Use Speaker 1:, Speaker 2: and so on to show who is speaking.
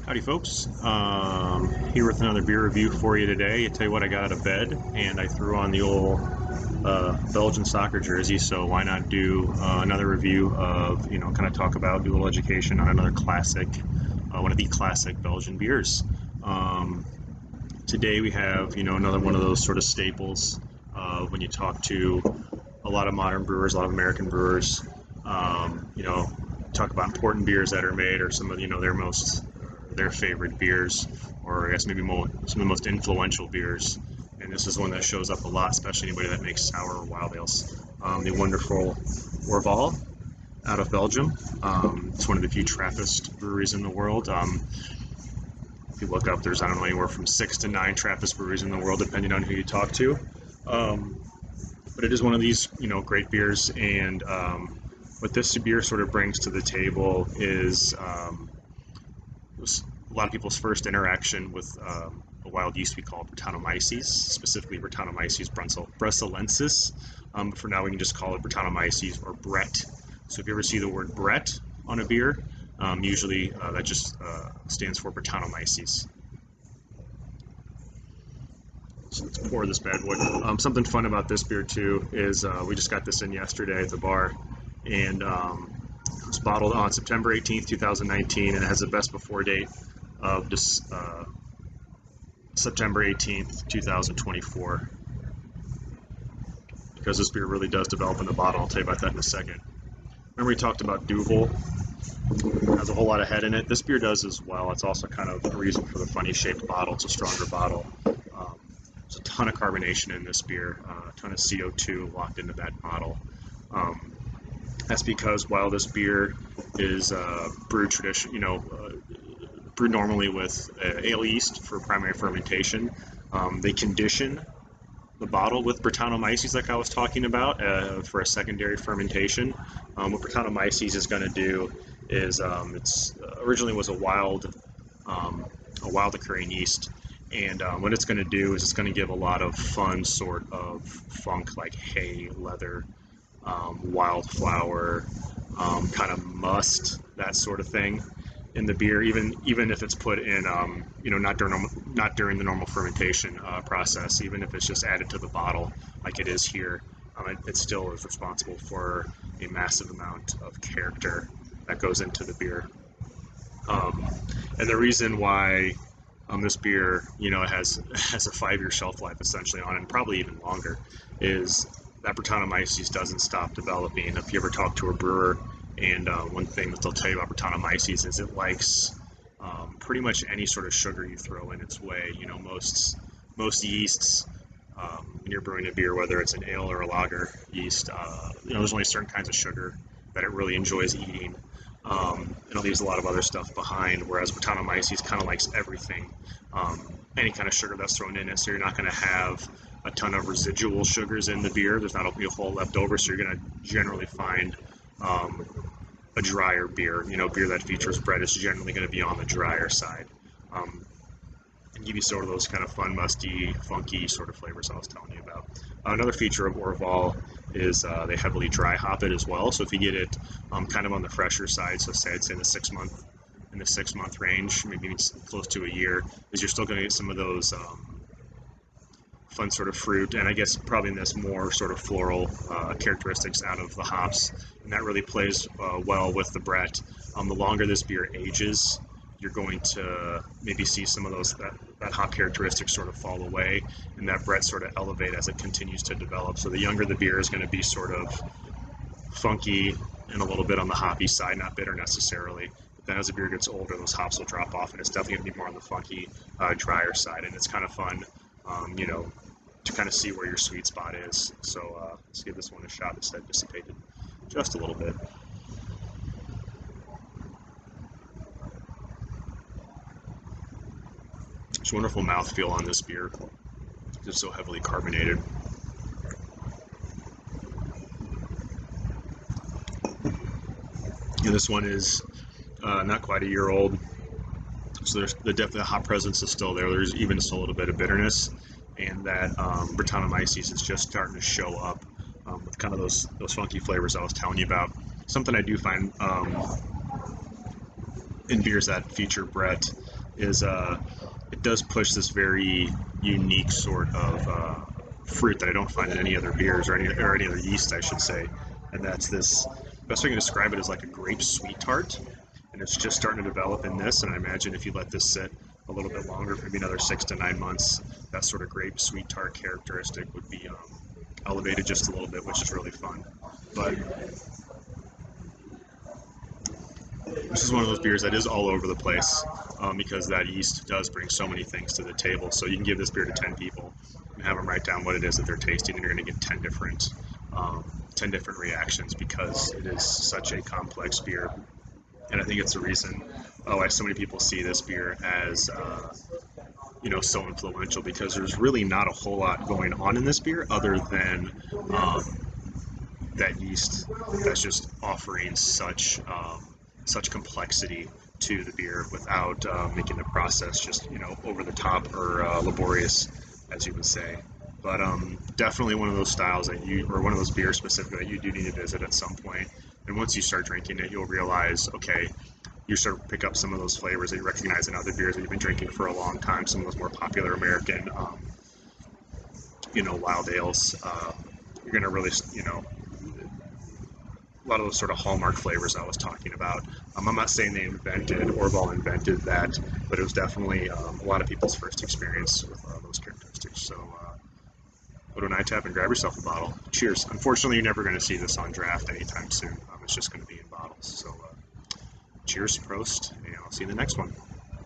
Speaker 1: Howdy folks, here with another beer review for you today. I tell you what, I got out of bed and I threw on the old Belgian soccer jersey, so why not do another review of, kind of talk about, do a little education on another classic, one of the classic Belgian beers. Today we have, another one of those sort of staples when you talk to a lot of modern brewers, a lot of American brewers, talk about important beers that are made or some of, their favorite beers, or I guess maybe some of the most influential beers. And this is one that shows up a lot, especially anybody that makes sour or wild ales. The wonderful Orval out of Belgium. It's one of the few Trappist breweries in the world. If you look up, there's, I don't know, anywhere from 6 to 9 Trappist breweries in the world, depending on who you talk to. But it is one of these, great beers. And what this beer sort of brings to the table is a lot of people's first interaction with a wild yeast we call Brettanomyces, specifically Brettanomyces bruxellensis. But for now, we can just call it Brettanomyces or Brett. So if you ever see the word Brett on a beer, usually that just stands for Brettanomyces. So let's pour this bad boy. Something fun about this beer too is we just got this in yesterday at the bar, and it was bottled on September 18th, 2019, and it has a best before date of September 18th, 2024. Because this beer really does develop in the bottle. I'll tell you about that in a second. Remember we talked about Duvel? It has a whole lot of head in it. This beer does as well. It's also kind of a reason for the funny shaped bottle. It's a stronger bottle. There's a ton of carbonation in this beer, a ton of CO2 locked into that bottle. That's because while this beer is brewed brewed normally with ale yeast for primary fermentation, they condition the bottle with Brettanomyces, like I was talking about, for a secondary fermentation. What Brettanomyces is going to do is it's originally was a wild occurring yeast, and what it's going to do is it's going to give a lot of fun sort of funk, like hay, leather, wildflower, kind of must, that sort of thing in the beer, even if it's put in, not during the normal fermentation process, even if it's just added to the bottle like it is here, it still is responsible for a massive amount of character that goes into the beer. And the reason why this beer, has a 5-year shelf life essentially on it, and probably even longer, is that Brettanomyces doesn't stop developing. If you ever talk to a brewer, and one thing that they'll tell you about Brettanomyces is it likes pretty much any sort of sugar you throw in its way. Most yeasts, when you're brewing a beer, whether it's an ale or a lager yeast, there's only certain kinds of sugar that it really enjoys eating. And it leaves a lot of other stuff behind, whereas Brettanomyces kind of likes everything, any kind of sugar that's thrown in it, so you're not going to have a ton of residual sugars in the beer. There's not a whole left over, so you're going to generally find a drier beer. Beer that features bread is generally going to be on the drier side, and give you sort of those kind of fun, musty, funky sort of flavors I was telling you about. Another feature of Orval is they heavily dry hop it as well. So if you get it kind of on the fresher side, so say it's in the 6-month range, maybe it's close to a year, is you're still going to get some of those fun sort of fruit, and I guess probably in this more sort of floral characteristics out of the hops, and that really plays well with the Brett. The longer this beer ages, you're going to maybe see some of those that hop characteristics sort of fall away, and that Brett sort of elevate as it continues to develop. So the younger the beer is going to be sort of funky and a little bit on the hoppy side, not bitter necessarily. But then as the beer gets older, those hops will drop off, and it's definitely going to be more on the funky, drier side, and it's kind of fun, to kind of see where your sweet spot is. So let's give this one a shot. This head dissipated just a little bit. There's a wonderful mouthfeel on this beer. It's so heavily carbonated. And this one is not quite a year old, so there's the hop presence is still there. There's even just a little bit of bitterness, and that Brettanomyces is just starting to show up with kind of those funky flavors I was telling you about. Something I do find in beers that feature Brett is it does push this very unique sort of fruit that I don't find in any other beers or any other yeast, I should say. And that's this. Best way I can describe it is like a grape sweet tart, and it's just starting to develop in this. And I imagine if you let this sit a little bit longer, maybe another 6 to 9 months, that sort of grape sweet tart characteristic would be elevated just a little bit, which is really fun. But this is one of those beers that is all over the place because that yeast does bring so many things to the table. So you can give this beer to 10 people and have them write down what it is that they're tasting, and you're going to get 10 different reactions because it is such a complex beer. And I think it's the reason why so many people see this beer as so influential, because there's really not a whole lot going on in this beer other than that yeast that's just offering such complexity to the beer without making the process just over the top or laborious, as you would say. But definitely one of those styles or one of those beers specifically that you do need to visit at some point. And once you start drinking it, you'll realize, okay, you start to pick up some of those flavors that you recognize in other beers that you've been drinking for a long time. Some of those more popular American, wild ales. You're gonna really, a lot of those sort of hallmark flavors I was talking about. I'm not saying Orval invented that, but it was definitely a lot of people's first experience with those characteristics. So go to an iTap and grab yourself a bottle. Cheers. Unfortunately, you're never going to see this on draft anytime soon. It's just going to be in bottles. So cheers, Prost, and I'll see you in the next one.